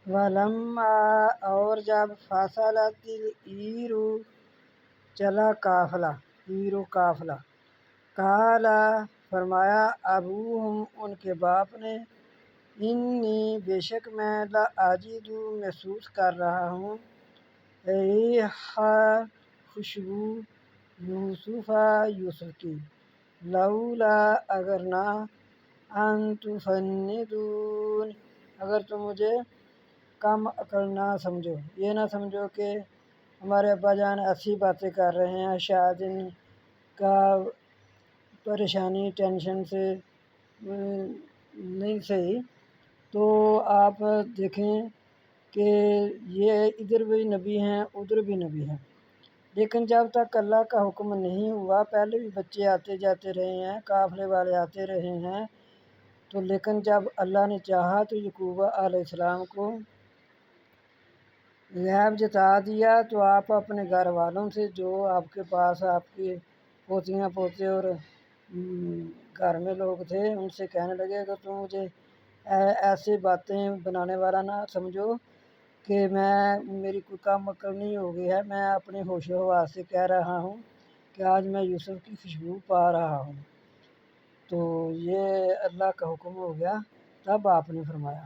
ولما اور جب فصلت العیر چلا قافلہ، قافلہ، قال فرمایا ابوہم ان کے باپ نے انی بے شک میں لاجد محسوس کر رہا ہوں ریح خوشبو یوسف کی، لولا اگر نہ ان تفندون اگر تم مجھے کم عقل نہ سمجھو، یہ نہ سمجھو کہ ہمارے ابا جان ایسی باتیں کر رہے ہیں شاید ان کا پریشانی ٹینشن سے نہیں صحیح، تو آپ دیکھیں کہ یہ ادھر بھی نبی ہیں ادھر بھی نبی ہیں، لیکن جب تک اللہ کا حکم نہیں ہوا پہلے بھی بچے آتے جاتے رہے ہیں، قافلے والے آتے رہے ہیں، تو لیکن جب اللہ نے چاہا تو یعقوب علیہ السلام کو غیب جتا دیا، تو آپ اپنے گھر والوں سے جو آپ کے پاس آپ کے پوتیاں پوتے اور گھر میں لوگ تھے ان سے کہنے لگے کہ تم مجھے ایسے باتیں بنانے والا نہ سمجھو کہ میری کوئی کم عقل نہیں ہو گئی ہے، میں اپنے ہوش و حواس سے کہہ رہا ہوں کہ آج میں یوسف کی خوشبو پا رہا ہوں، تو یہ اللہ کا حکم ہو گیا، تب آپ نے فرمایا